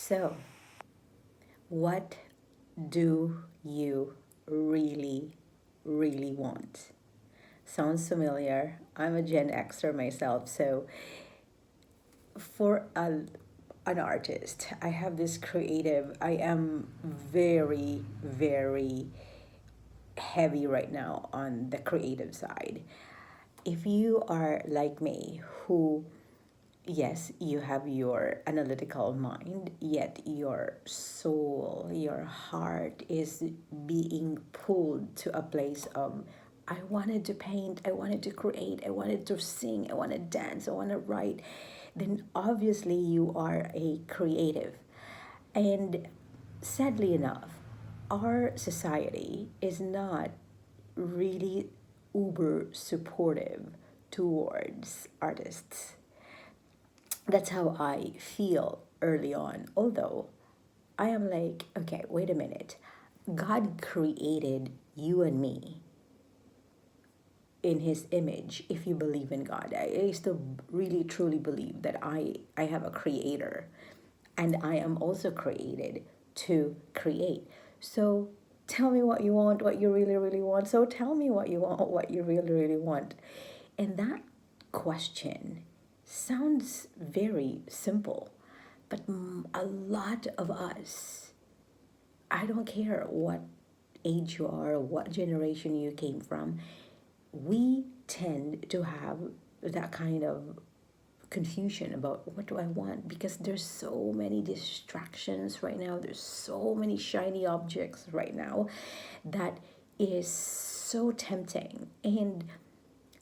So, what do you really, really want? Sounds familiar. I'm a Gen Xer myself, so for an artist, I have this creative. I am very, very heavy right now on the creative side. If you are like me, who yes, you have your analytical mind, yet your soul, your heart is being pulled to a place of, I wanted to paint, I wanted to create, I wanted to sing, I want to dance, I want to write, then obviously you are a creative. And sadly enough, our society is not really uber supportive towards artists. That's how I feel early on. Although I am like, okay, wait a minute. God created you and me in his image if you believe in God. I still really truly believe that I have a creator and I am also created to create. So tell me what you want, what you really, really want. So tell me what you want, what you really, really want. And that question sounds very simple, but a lot of us, I don't care what age you are, what generation you came from, we tend to have that kind of confusion about what do I want, because there's so many distractions right now, there's so many shiny objects right now that is so tempting. And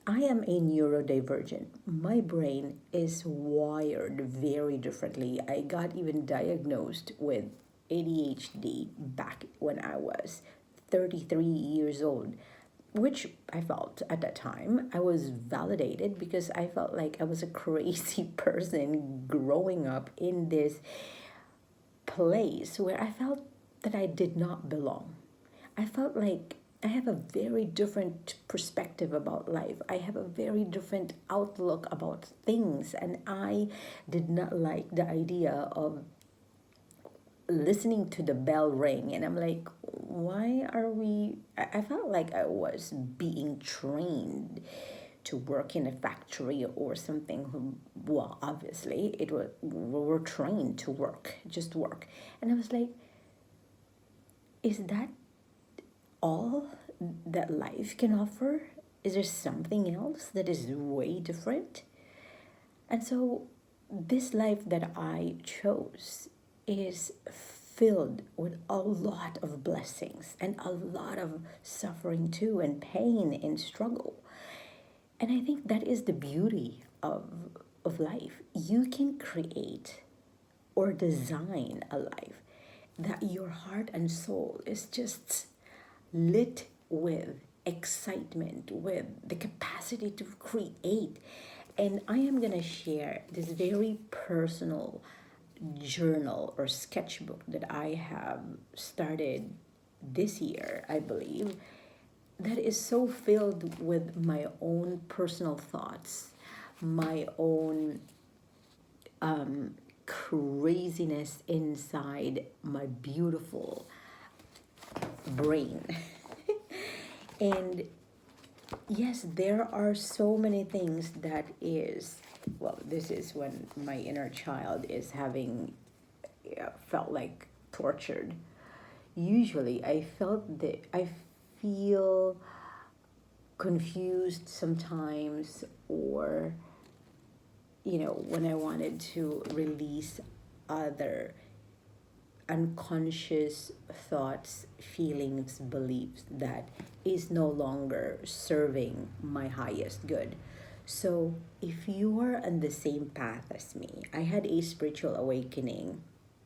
I am a neurodivergent. My brain is wired very differently. I got even diagnosed with ADHD back when I was 33 years old, which I felt at that time I was validated because I felt like I was a crazy person growing up in this place where I felt that I did not belong. I felt like I have a very different perspective about life. I have a very different outlook about things, and I did not like the idea of listening to the bell ring. And I'm like, why are we? I felt like I was being trained to work in a factory or something. Well, obviously, it was we were trained to work, just work. And I was like, is that all that life can offer? Is there something else that is way different? And so, this life that I chose is filled with a lot of blessings and a lot of suffering too, and pain and struggle. And I think that is the beauty of life. You can create or design a life that your heart and soul is just lit with excitement, with the capacity to create. And I am going to share this very personal journal or sketchbook that I have started this year, I believe, that is so filled with my own personal thoughts, my own craziness inside my beautiful brain. And yes, there are so many things that is, well, this is when my inner child is having, felt like tortured. Usually I felt that I feel confused sometimes, or when I wanted to release other unconscious thoughts, feelings, beliefs that is no longer serving my highest good. So, if you are on the same path as me, I had a spiritual awakening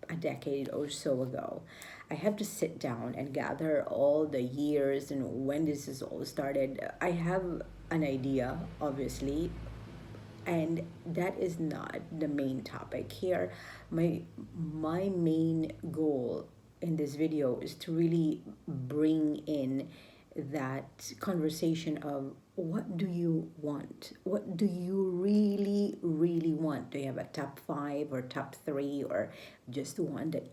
a decade or so ago. I have to sit down and gather all the years and when this is all started. I have an idea, obviously, and that is not the main topic here. My main goal in this video is to really bring in that conversation of what do you want? What do you really, really want? Do you have a top five or top three, or just one that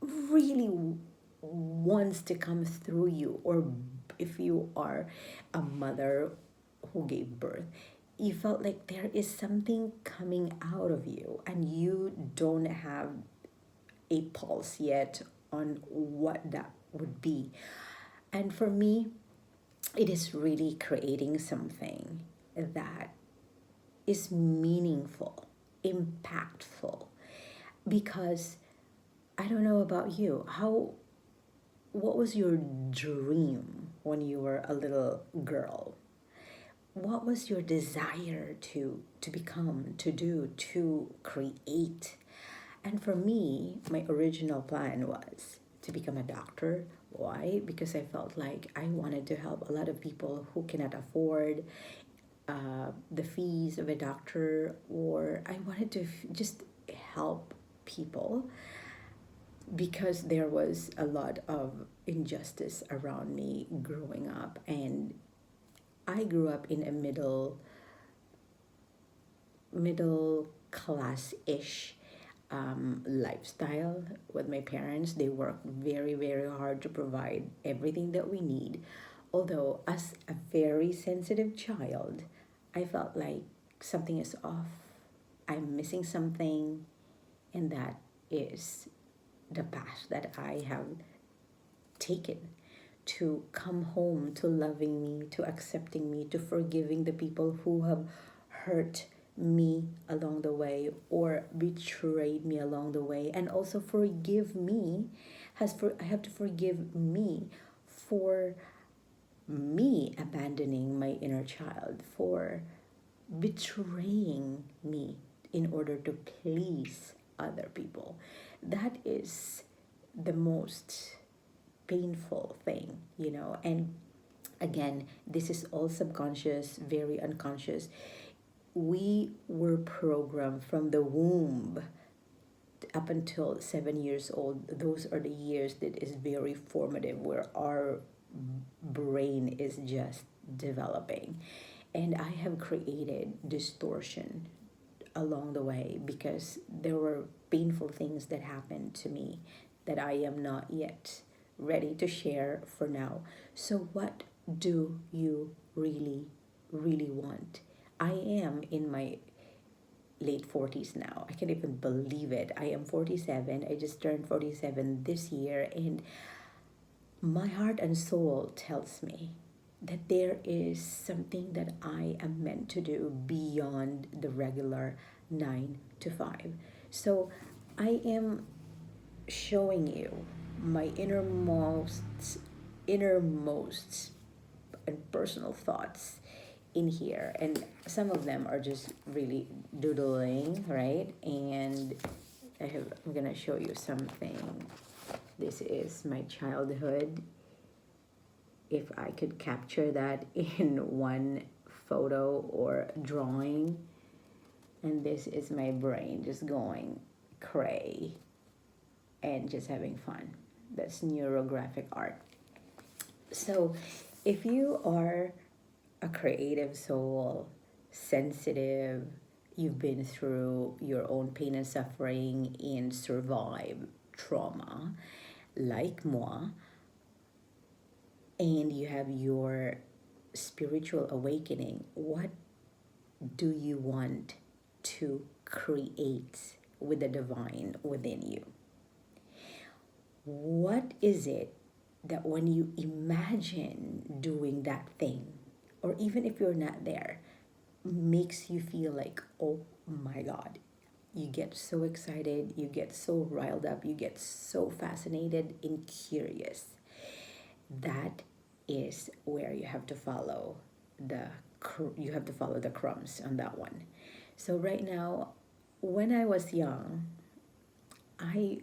really wants to come through you? Or if you are a mother who gave birth, you felt like there is something coming out of you and you don't have a pulse yet on what that would be. And for me, it is really creating something that is meaningful, impactful. Because I don't know about you, what was your dream when you were a little girl? What was your desire to become, to do, to create? And for me, my original plan was to become a doctor. Why? Because I felt like I wanted to help a lot of people who cannot afford the fees of a doctor, or I wanted to just help people because there was a lot of injustice around me growing up. And I grew up in a middle class ish lifestyle with my parents. They worked very, very hard to provide everything that we need. Although, as a very sensitive child, I felt like something is off. I'm missing something, and that is the path that I have taken to come home to loving me, to accepting me, to forgiving the people who have hurt me along the way or betrayed me along the way, and also forgive me. I have to forgive me for me abandoning my inner child, for betraying me in order to please other people. That is the most painful thing, and again, this is all subconscious, very unconscious. We were programmed from the womb up until 7 years old. Those are the years that is very formative, where our brain is just developing. And I have created distortion along the way because there were painful things that happened to me that I am not yet ready to share for now. So, what do you really, really want? I am in my late 40s now. I can't even believe it. I am 47. I just turned 47 this year, and my heart and soul tells me that there is something that I am meant to do beyond the regular 9 to 5. So I am showing you my innermost and personal thoughts in here, and some of them are just really doodling, right? And I'm gonna show you something. This is my childhood. If I could capture that in one photo or drawing, and this is my brain just going cray and just having fun. That's neurographic art. So if you are a creative soul, sensitive, you've been through your own pain and suffering and survived trauma, like moi, and you have your spiritual awakening, what do you want to create with the divine within you? What is it that when you imagine doing that thing, or even if you're not there, makes you feel like, oh my God, you get so excited, you get so riled up, you get so fascinated and curious? That is where you have to follow the crumbs on that one. So right now, when I was young, I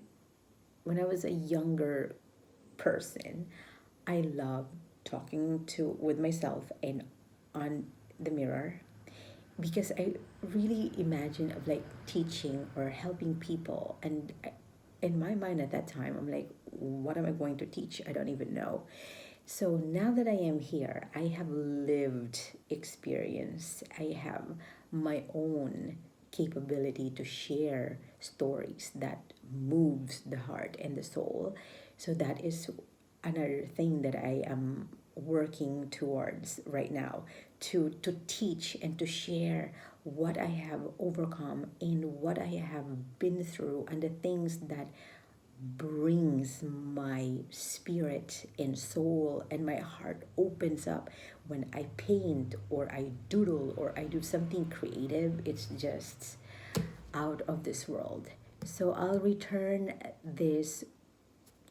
when I was a younger person, I love talking to with myself and on the mirror, because I really imagine of like teaching or helping people. And in my mind at that time, I'm like, what am I going to teach? I don't even know. So now that I am here, I have lived experience. I have my own capability to share stories that moves the heart and the soul. So that is another thing that I am working towards right now, to teach and to share what I have overcome and what I have been through and the things that brings my spirit and soul, and my heart opens up when I paint or I doodle or I do something creative. It's just out of this world. So I'll return this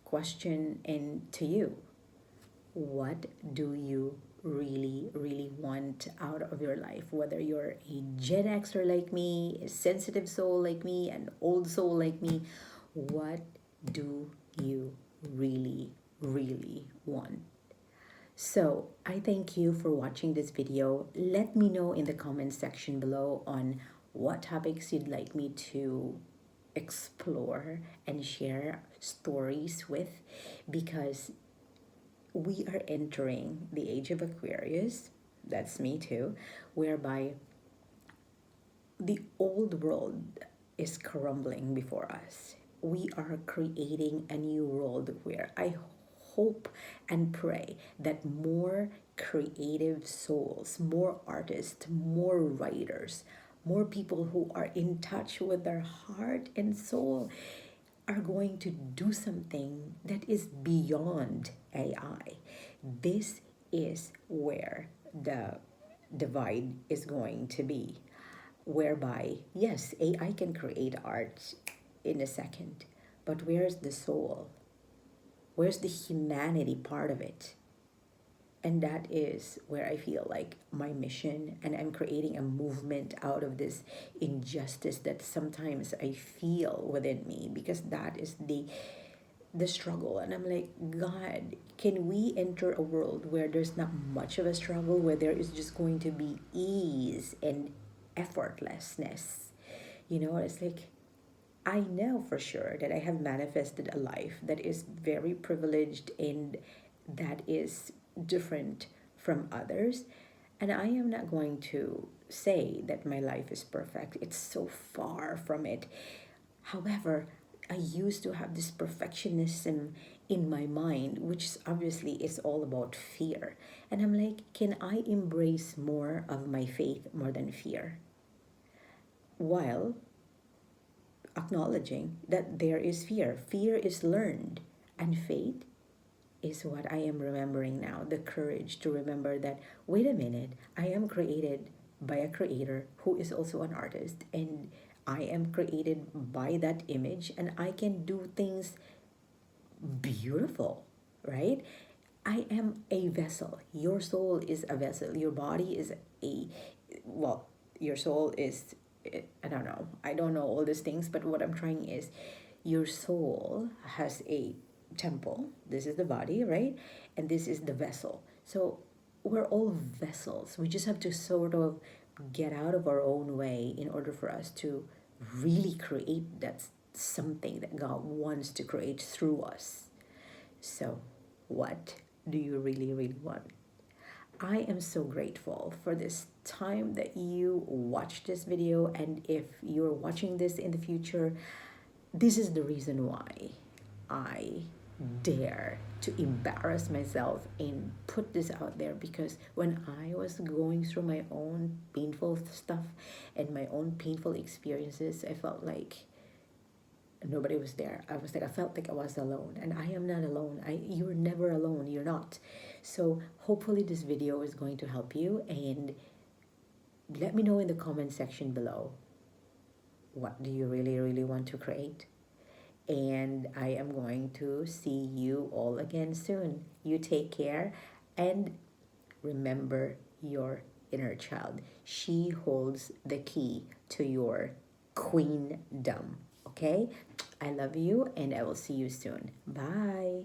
question and to you. What do you really, really want out of your life? Whether you're a Gen Xer like me, a sensitive soul like me, an old soul like me, what do you really, really want? So I thank you for watching this video. Let me know in the comment section below on what topics you'd like me to explore and share stories with, because we are entering the age of Aquarius. That's me too, whereby the old world is crumbling before us. We are creating a new world where I hope and pray that more creative souls, more artists, more writers, more people who are in touch with their heart and soul are going to do something that is beyond AI. This is where the divide is going to be, whereby, yes, AI can create art in a second, but where's the soul? Where's the humanity part of it? And that is where I feel like my mission, and I'm creating a movement out of this injustice that sometimes I feel within me, because that is the struggle. And I'm like, God, can we enter a world where there's not much of a struggle, where there is just going to be ease and effortlessness? It's like, I know for sure that I have manifested a life that is very privileged and that is different from others. And I am not going to say that my life is perfect. It's so far from it. However, I used to have this perfectionism in my mind, which obviously is all about fear. And I'm like, can I embrace more of my faith more than fear? While acknowledging that there is fear. Fear is learned, and faith is what I am remembering now. The courage to remember that, wait a minute, I am created by a creator who is also an artist, and I am created by that image, and I can do things beautiful, right? I am a vessel. Your soul is a vessel. Your body is a, well, your soul is, I don't know. I don't know all these things, but what I'm trying is, your soul has a temple. This is the body, right? And this is the vessel. So we're all vessels. We just have to sort of get out of our own way in order for us to really create that something that God wants to create through us. So, what do you really, really want? I am so grateful for this time that you watched this video. And if you're watching this in the future, this is the reason why I dare to embarrass myself and put this out there, because when I was going through my own painful stuff and my own painful experiences, I felt like nobody was there. I felt like I was alone, and I am not alone. You're never alone. You're not. So hopefully this video is going to help you, and let me know in the comment section below, what do you really, really want to create? And I am going to see you all again soon. You take care, and remember your inner child. She holds the key to your queendom. Okay? I love you, and I will see you soon. Bye.